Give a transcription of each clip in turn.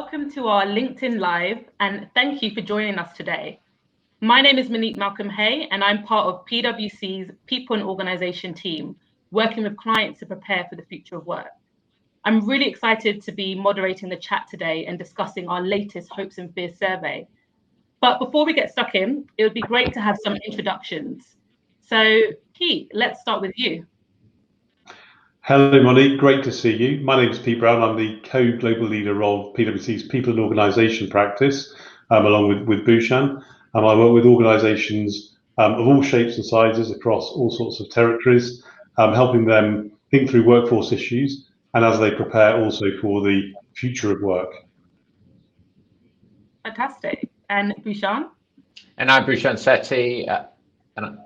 Welcome to our LinkedIn Live, and thank you for joining us today. My name is Monique Malcolm-Hay, and I'm part of PwC's People and Organisation team, working with clients to prepare for the future of work. I'm really excited to be moderating the chat today and discussing our latest Hopes and Fears survey. But before we get stuck in, it would be great to have some introductions. So, Pete, let's start with you. Hello, Monique. Great to see you. My name is Pete Brown. I'm the co-global leader of PwC's People and Organisation practice, along with Bhushan. I work with organisations of all shapes and sizes across all sorts of territories, helping them think through workforce issues and as they prepare also for the future of work. Fantastic. And Bhushan? And I'm Bhushan Sethi. And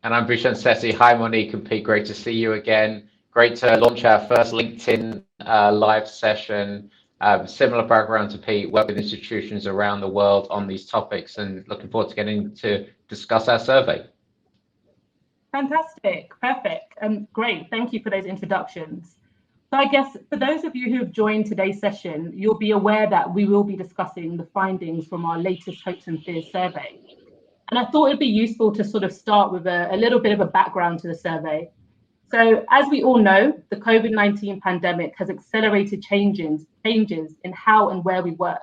I'm Bhushan Sethi. Hi, Monique and Pete. Great to see you again. Great to launch our first LinkedIn live session. Similar background to Pete, work with institutions around the world on these topics, and looking forward to getting to discuss our survey. Fantastic, perfect, and great. Thank you for those introductions. So I guess for those of you who have joined today's session, you'll be aware that we will be discussing the findings from our latest Hopes and Fears survey. And I thought it'd be useful to sort of start with a little bit of a background to the survey. So as we all know, the COVID-19 pandemic has accelerated changes in how and where we work.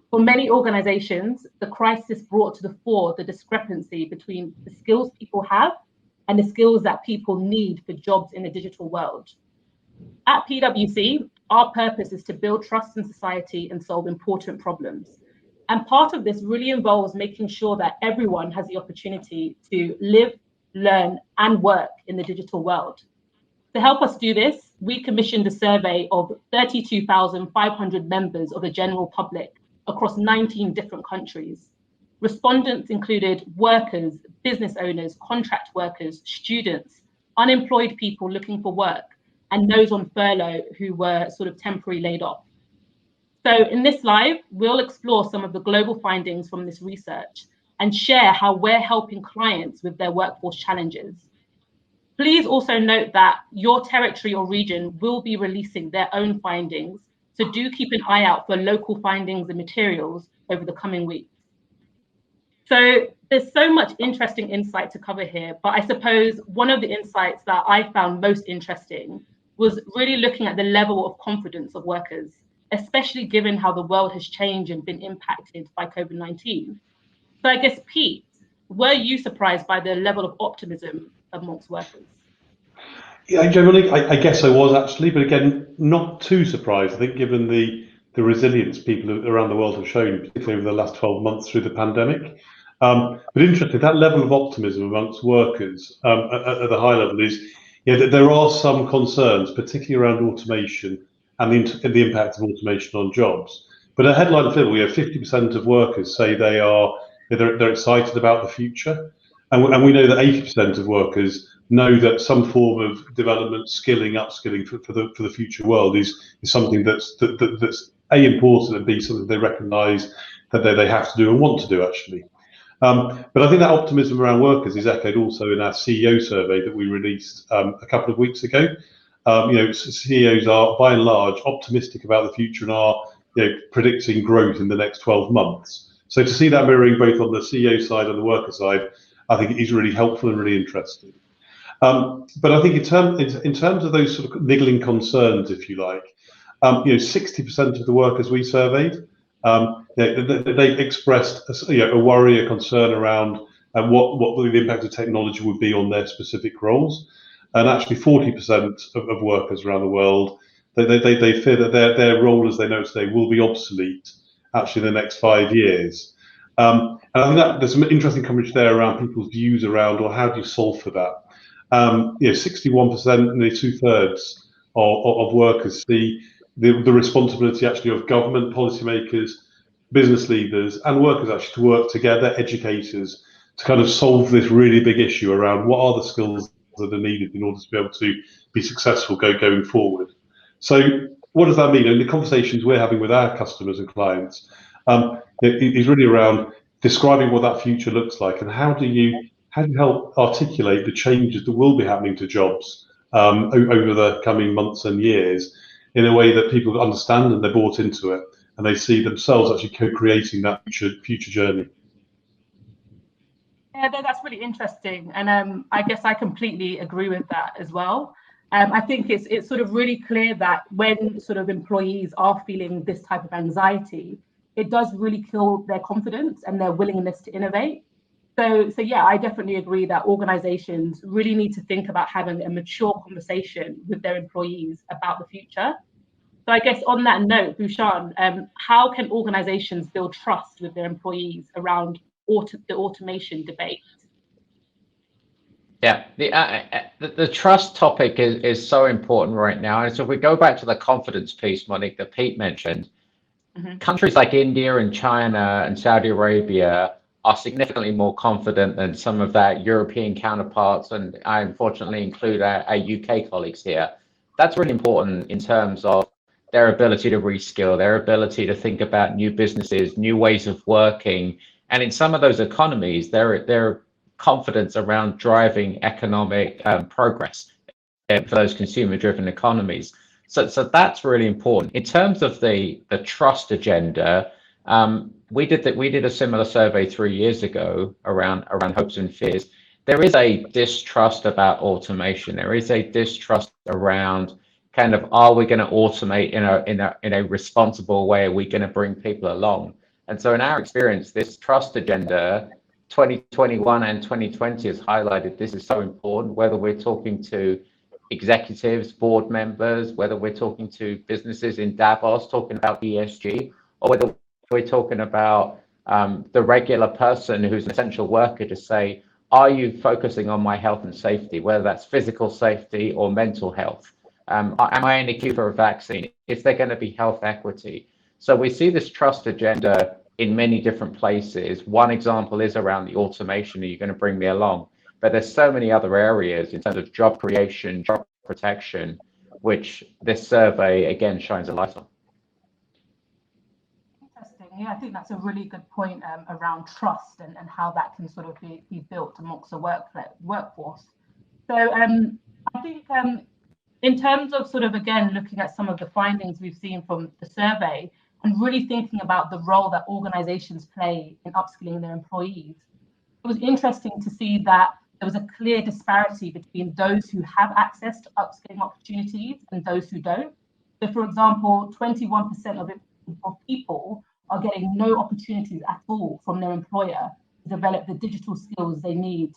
For many organizations, the crisis brought to the fore the discrepancy between the skills people have and the skills that people need for jobs in a digital world. At PwC, our purpose is to build trust in society and solve important problems. And part of this really involves making sure that everyone has the opportunity to live, learn, and work in the digital world. To help us do this, we commissioned a survey of 32,500 members of the general public across 19 different countries. Respondents included workers, business owners, contract workers, students, unemployed people looking for work, and those on furlough who were sort of temporarily laid off. So in this live, we'll explore some of the global findings from this research and share how we're helping clients with their workforce challenges. Please also note that your territory or region will be releasing their own findings, so do keep an eye out for local findings and materials over the coming weeks. So there's so much interesting insight to cover here, but I suppose one of the insights that I found most interesting was really looking at the level of confidence of workers, especially given how the world has changed and been impacted by COVID-19. So I guess, Pete, were you surprised by the level of optimism amongst workers? Yeah, generally, I guess I was actually, but again, not too surprised. I think given the resilience people around the world have shown, particularly over the last 12 months through the pandemic. But interesting, that level of optimism amongst workers at the high level is, that there are some concerns, particularly around automation and the impact of automation on jobs. But at headline level, we have 50% of workers say they're excited about the future. And we know that 80% of workers know that some form of development, skilling, upskilling for the future world is something that's A, important, and B, something they recognise that they have to do and want to do, actually. But I think that optimism around workers is echoed also in our CEO survey that we released a couple of weeks ago. CEOs are, by and large, optimistic about the future and are predicting growth in the next 12 months. So to see that mirroring both on the CEO side and the worker side, I think it is really helpful and really interesting. But I think in terms of those sort of niggling concerns, if you like, 60% of the workers we surveyed, they expressed a worry, a concern around what the impact of technology would be on their specific roles. And actually 40% of workers around the world, they fear that their role as they know today will be obsolete actually in the next 5 years. And I think that there's some interesting coverage there around people's views around, or how do you solve for that? 61%, nearly 2/3 of workers see the responsibility actually of government policymakers, business leaders, and workers actually to work together, educators, to kind of solve this really big issue around what are the skills that are needed in order to be able to be successful going forward. So what does that mean? In the conversations we're having with our customers and clients, is really around describing what that future looks like, and how do you help articulate the changes that will be happening to jobs over the coming months and years in a way that people understand and they're bought into it, and they see themselves actually co-creating that future journey. Yeah, that's really interesting, and I guess I completely agree with that as well. I think it's sort of really clear that when sort of employees are feeling this type of anxiety, it does really kill their confidence and their willingness to innovate. So yeah, I definitely agree that organizations really need to think about having a mature conversation with their employees about the future. So I guess on that note, Bhushan, how can organizations build trust with their employees around the automation debate? Yeah, the trust topic is so important right now. And so if we go back to the confidence piece, Monique, that Pete mentioned, countries like India and China and Saudi Arabia are significantly more confident than some of their European counterparts. And I unfortunately include our UK colleagues here. That's really important in terms of their ability to reskill, their ability to think about new businesses, new ways of working. And in some of those economies, their confidence around driving economic progress for those consumer-driven economies. So that's really important. In terms of the trust agenda, we did a similar survey 3 years ago around hopes and fears. There is a distrust about automation. There is a distrust around kind of, are we going to automate in a responsible way? Are we going to bring people along? And so in our experience, this trust agenda, 2021 and 2020 has highlighted this is so important, whether we're talking to executives, board members, whether we're talking to businesses in Davos talking about ESG, or whether we're talking about the regular person who's an essential worker to say, are you focusing on my health and safety, whether that's physical safety or mental health? Am I in a queue for a vaccine? Is there going to be health equity? So we see this trust agenda in many different places. One example is around the automation. Are you going to bring me along? But there's so many other areas in terms of job creation, job protection, which this survey again shines a light on. Interesting. Yeah, I think that's a really good point around trust and how that can sort of be built amongst the workforce. So I think in terms of sort of, again, looking at some of the findings we've seen from the survey and really thinking about the role that organizations play in upskilling their employees, it was interesting to see that there was a clear disparity between those who have access to upskilling opportunities and those who don't. So, for example, 21% of people are getting no opportunities at all from their employer to develop the digital skills they need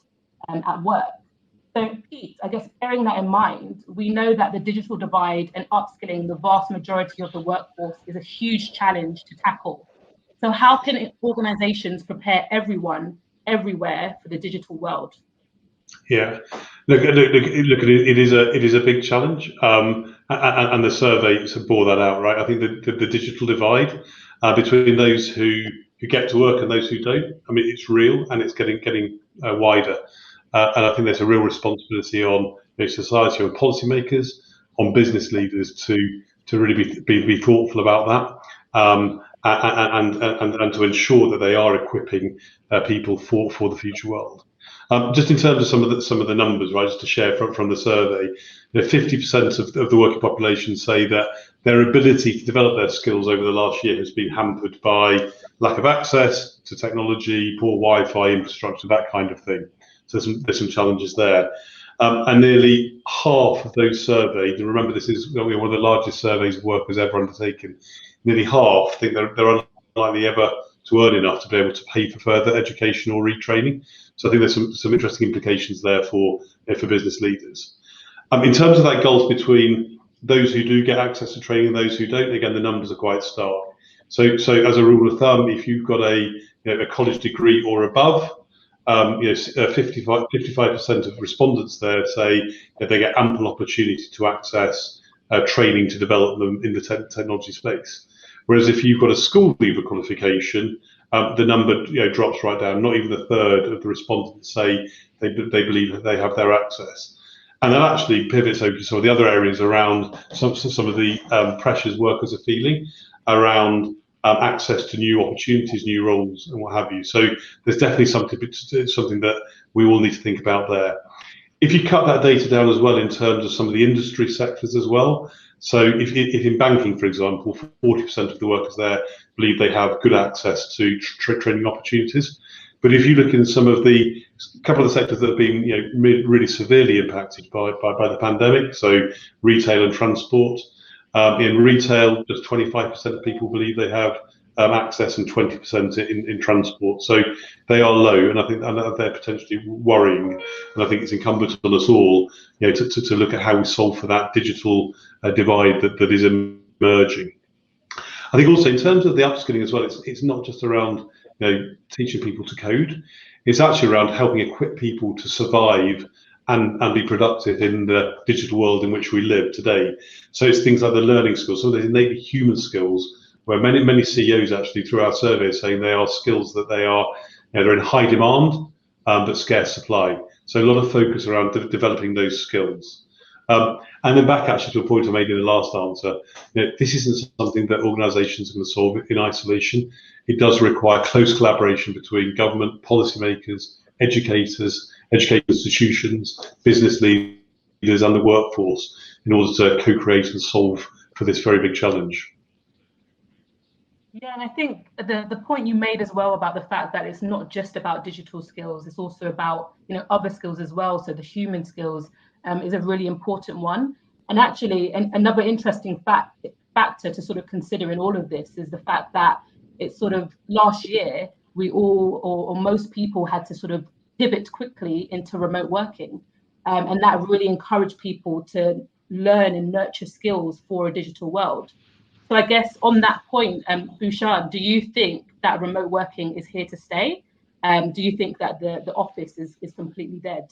at work. So, Pete, I guess bearing that in mind, we know that the digital divide and upskilling the vast majority of the workforce is a huge challenge to tackle. So how can organizations prepare everyone, everywhere for the digital world? Yeah, look, it is a big challenge, and the survey bore that out, right? I think the digital divide between those who get to work and those who don't, I mean, it's real and it's getting wider, and I think there's a real responsibility on society, on policymakers, on business leaders to really be thoughtful about that, and to ensure that they are equipping people for the future world. Just in terms of some of the numbers, right, just to share from the survey, 50% of the working population say that their ability to develop their skills over the last year has been hampered by lack of access to technology, poor Wi-Fi infrastructure, that kind of thing. So there's some challenges there. And nearly half of those surveyed, and remember this is one of the largest surveys of workers ever undertaken, nearly half think they're unlikely ever to earn enough to be able to pay for further education or retraining. So I think there's some interesting implications there for business leaders. In terms of that gulf between those who do get access to training and those who don't, again, the numbers are quite stark. So as a rule of thumb, if you've got a college degree or above, 55% of respondents there say that they get ample opportunity to access training to develop them in the technology space. Whereas if you've got a school leaver qualification, the number drops right down. Not even a third of the respondents say they believe that they have their access. And that actually pivots over to some of the other areas around some of the pressures workers are feeling around access to new opportunities, new roles, and what have you. So there's definitely something that we all need to think about there. If you cut that data down as well in terms of some of the industry sectors as well, So if in banking, for example, 40% of the workers there believe they have good access to training opportunities. But if you look in some of the couple of the sectors that have been really severely impacted by the pandemic, so retail and transport, in retail, just 25% of people believe they have access and 20% in transport. So they are low, and I think they're potentially worrying. And I think it's incumbent on us all, to look at how we solve for that digital divide that is emerging. I think also in terms of the upskilling as well, it's not just around teaching people to code. It's actually around helping equip people to survive and be productive in the digital world in which we live today. So it's things like the learning skills, some of the innately human skills, where many CEOs actually through our survey saying they are skills that they're in high demand but scarce supply. So a lot of focus around developing those skills. And then back actually to a point I made in the last answer, this isn't something that organisations are going to solve in isolation. It does require close collaboration between government, policymakers, educators, education institutions, business leaders and the workforce in order to co-create and solve for this very big challenge. Yeah, and I think the point you made as well about the fact that it's not just about digital skills, it's also about other skills as well. So the human skills is a really important one. And actually, another interesting factor to sort of consider in all of this is the fact that it's sort of last year we all or most people had to sort of pivot quickly into remote working, and that really encouraged people to learn and nurture skills for a digital world. So I guess on that point, Bhushan, do you think that remote working is here to stay? Do you think that the office is completely dead?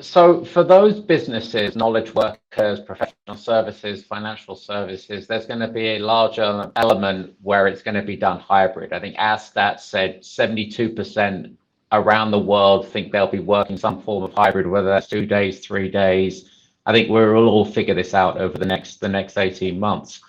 So for those businesses, knowledge workers, professional services, financial services, there's going to be a larger element where it's going to be done hybrid. I think our stats said 72% around the world think they'll be working some form of hybrid, whether that's 2 days, 3 days. I think we'll all figure this out over the next 18 months.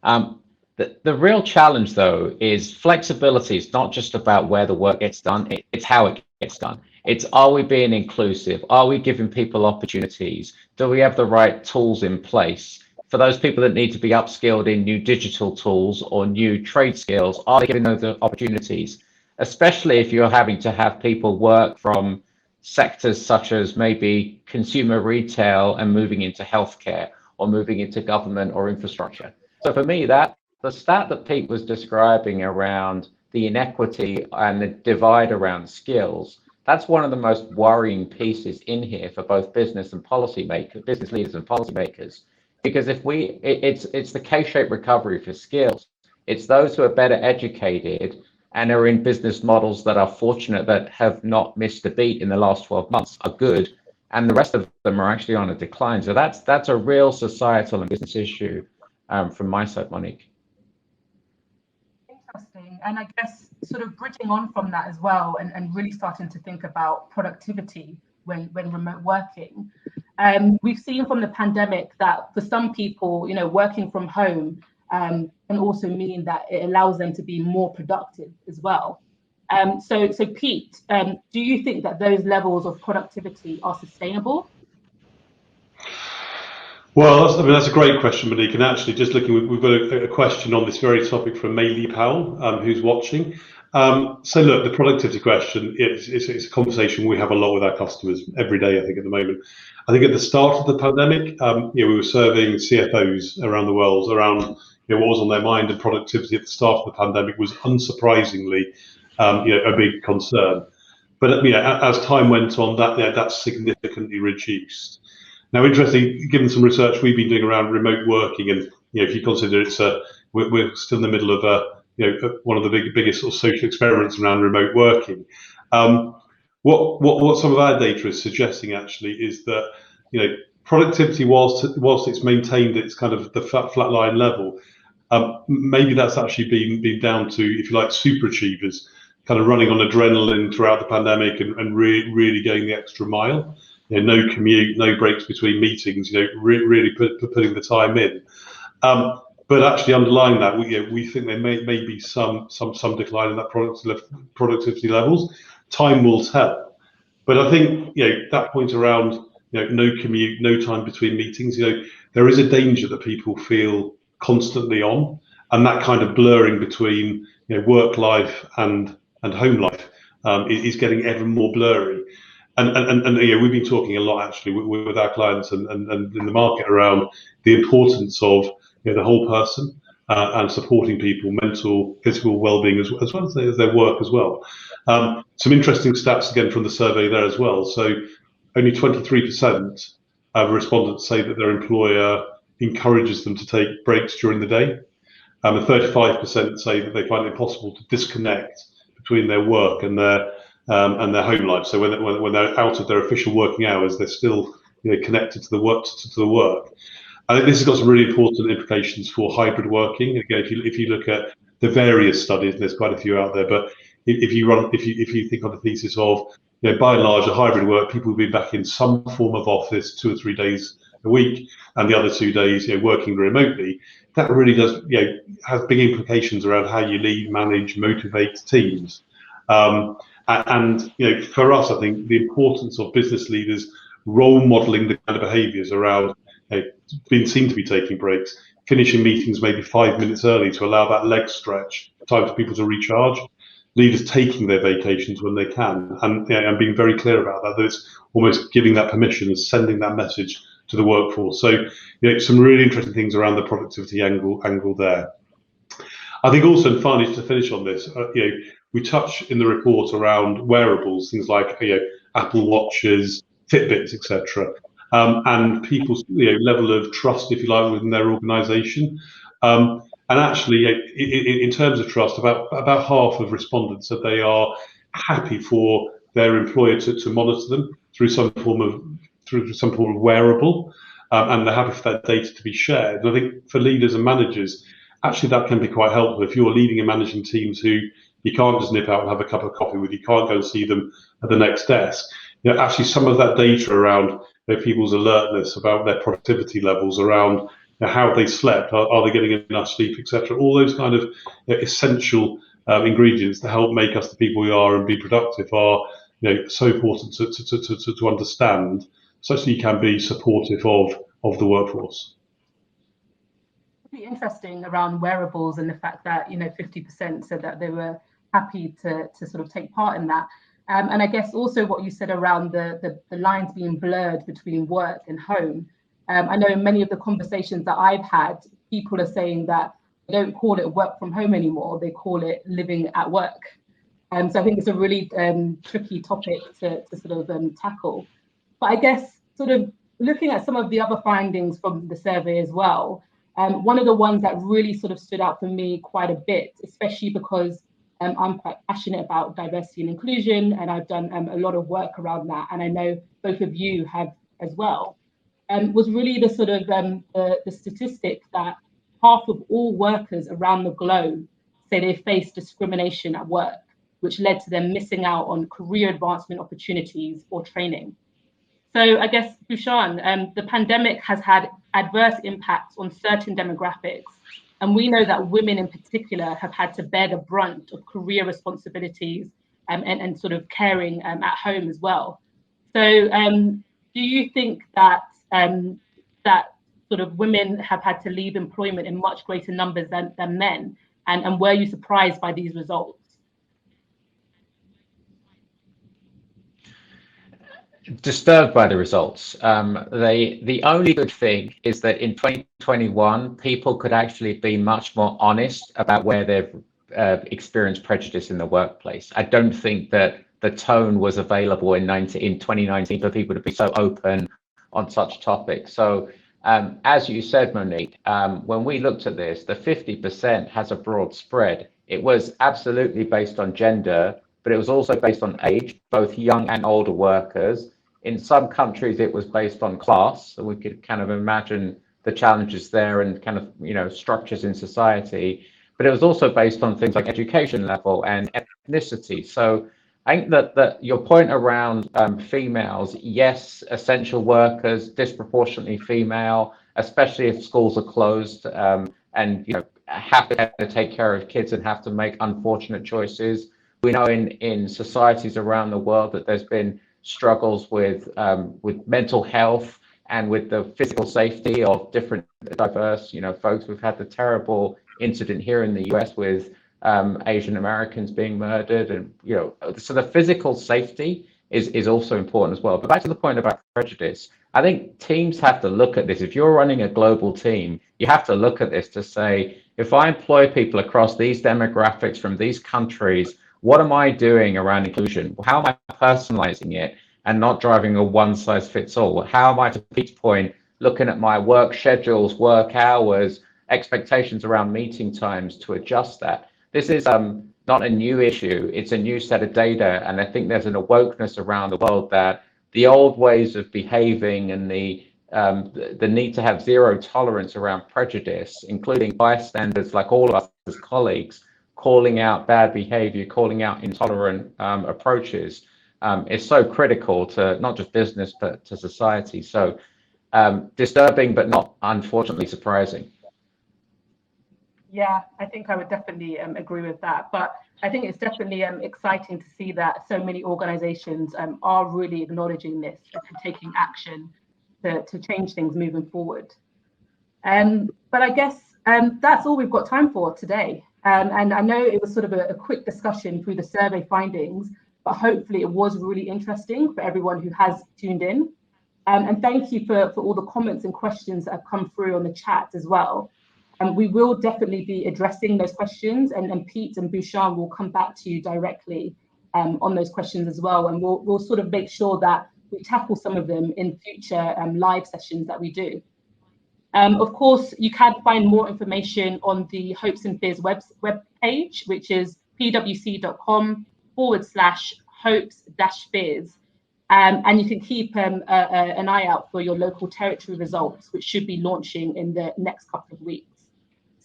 The real challenge, though, is flexibility. It's not just about where the work gets done, it's how it gets done. It's, are we being inclusive? Are we giving people opportunities? Do we have the right tools in place? For those people that need to be upskilled in new digital tools or new trade skills, are they giving those opportunities? Especially if you're having to have people work from sectors such as maybe consumer retail and moving into healthcare or moving into government or infrastructure. So for me, the stat that Pete was describing around the inequity and the divide around skills, that's one of the most worrying pieces in here for both business and policymakers, business leaders and policymakers, because it's the K-shaped recovery for skills. It's those who are better educated and are in business models that are fortunate, that have not missed a beat in the last 12 months, are good, and the rest of them are actually on a decline. So that's a real societal and business issue from my side, Monique. Interesting. And I guess sort of bridging on from that as well, and really starting to think about productivity when remote working. We've seen from the pandemic that for some people, working from home can also mean that it allows them to be more productive as well. So Pete, do you think that those levels of productivity are sustainable? Well, that's a great question, Monique. And actually, just looking, we've got a question on this very topic from Maylee Powell, who's watching. So look, the productivity question, it's a conversation we have a lot with our customers every day, I think, at the moment. I think at the start of the pandemic, we were serving CFOs around the world around what was on their mind, and productivity at the start of the pandemic was unsurprisingly a big concern. But as time went on, that's significantly reduced. Now, interestingly, given some research we've been doing around remote working, and if you consider we're still in the middle of one of the biggest sort of social experiments around remote working. What some of our data is suggesting actually is that productivity, whilst it's maintained its kind of the flat line level, maybe that's actually been down to, if you like, super achievers kind of running on adrenaline throughout the pandemic and really going the extra mile. No commute, no breaks between meetings. Really putting the time in. But actually underlying that, we think there may be some decline in that productivity levels. Time will tell. But I think that point around no commute, no time between meetings. There is a danger that people feel constantly on, and that kind of blurring between work life and home life is getting ever more blurry. And we've been talking a lot actually with our clients and in the market around the importance of the whole person and supporting people, mental, physical well-being as well as their work as well. Some interesting stats again from the survey there as well. So only 23% of respondents say that their employer encourages them to take breaks during the day. And 35% say that they find it impossible to disconnect between their work and their home life. So when they're out of their official working hours, they're still connected to the work. I think this has got some really important implications for hybrid working. Again, if you look at the various studies, there's quite a few out there, but if you think on the thesis of by and large a hybrid work, people will be back in some form of office 2 or 3 days a week, and the other 2 days working remotely. That really does has big implications around how you lead, manage, motivate teams. And for us, I think the importance of business leaders role modeling the kind of behaviours around being seen to be taking breaks, finishing meetings maybe 5 minutes early to allow that leg stretch, time for people to recharge, leaders taking their vacations when they can, and being very clear about that it's almost giving that permission and sending that message to the workforce. So some really interesting things around the productivity angle there. I think also, and finally, to finish on this, we touch in the report around wearables, things like Apple Watches, Fitbits, etc., and people's level of trust, if you like, within their organisation. And actually, in terms of trust, about half of respondents said they are happy for their employer to monitor them through some form of wearable, and they're happy for that data to be shared. And I think for leaders and managers, actually that can be quite helpful if you're leading and managing teams who you can't just nip out and have a cup of coffee with, you can't go and see them at the next desk. Actually some of that data around people's alertness about their productivity levels, around how they slept, are they getting enough sleep, etc. All those kind of essential ingredients to help make us the people we are and be productive are so important to understand, such that you can be supportive of the workforce. Really interesting around wearables and the fact that 50% said that they were happy to sort of take part in that. And I guess also what you said around the lines being blurred between work and home. I know in many of the conversations that I've had, people are saying that they don't call it work from home anymore, they call it living at work. So I think it's a really tricky topic to sort of tackle. But I guess sort of looking at some of the other findings from the survey as well, one of the ones that really sort of stood out for me quite a bit, especially because I'm quite passionate about diversity and inclusion, and I've done a lot of work around that, and I know both of you have as well, was really the sort of the statistic that half of all workers around the globe say they face discrimination at work, which led to them missing out on career advancement opportunities or training. So I guess, Bhushan, the pandemic has had adverse impacts on certain demographics, and we know that women in particular have had to bear the brunt of career responsibilities and sort of caring at home as well. So do you think that that sort of women have had to leave employment in much greater numbers than men? And were you surprised by these results? Disturbed by the results. The only good thing is that in 2021, people could actually be much more honest about where they've experienced prejudice in the workplace. I don't think that the tone was available in 2019 for people to be so open on such topics. So as you said, Monique, when we looked at this, the 50% has a broad spread. It was absolutely based on gender, but it was also based on age, both young and older workers. In some countries, it was based on class, so we could kind of imagine the challenges there and kind of, structures in society. But it was also based on things like education level and ethnicity. So I think that your point around females, yes, essential workers, disproportionately female, especially if schools are closed and have to take care of kids and have to make unfortunate choices. We know in societies around the world that there's been struggles with mental health and with the physical safety of different diverse, folks. We've had the terrible incident here in the US with Asian Americans being murdered, and so the physical safety is also important as well. But back to the point about prejudice, I think teams have to look at this. If you're running a global team, you have to look at this to say, if I employ people across these demographics from these countries, what am I doing around inclusion? How am I personalizing it and not driving a one size fits all? How am I, to Pete's point, looking at my work schedules, work hours, expectations around meeting times to adjust that? This is not a new issue. It's a new set of data. And I think there's an awokeness around the world that the old ways of behaving and the need to have zero tolerance around prejudice, including bystanders like all of us as colleagues, calling out bad behavior, calling out intolerant approaches, is so critical to not just business, but to society. So disturbing, but not unfortunately surprising. Yeah, I think I would definitely agree with that. But I think it's definitely exciting to see that so many organizations are really acknowledging this and taking action to change things moving forward. But I guess that's all we've got time for today. And I know it was sort of a quick discussion through the survey findings, but hopefully it was really interesting for everyone who has tuned in. And thank you for all the comments and questions that have come through on the chat as well. And we will definitely be addressing those questions, and Pete and Bhushan will come back to you directly on those questions as well. And we'll sort of make sure that we tackle some of them in future live sessions that we do. Of course, you can find more information on the Hopes and Fears web page, which is pwc.com/hopes-fears. And you can keep an eye out for your local territory results, which should be launching in the next couple of weeks.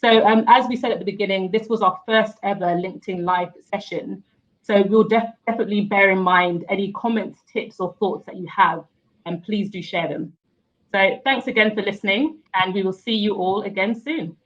So as we said at the beginning, this was our first ever LinkedIn Live session. So we'll definitely bear in mind any comments, tips, or thoughts that you have, and please do share them. So thanks again for listening, and we will see you all again soon.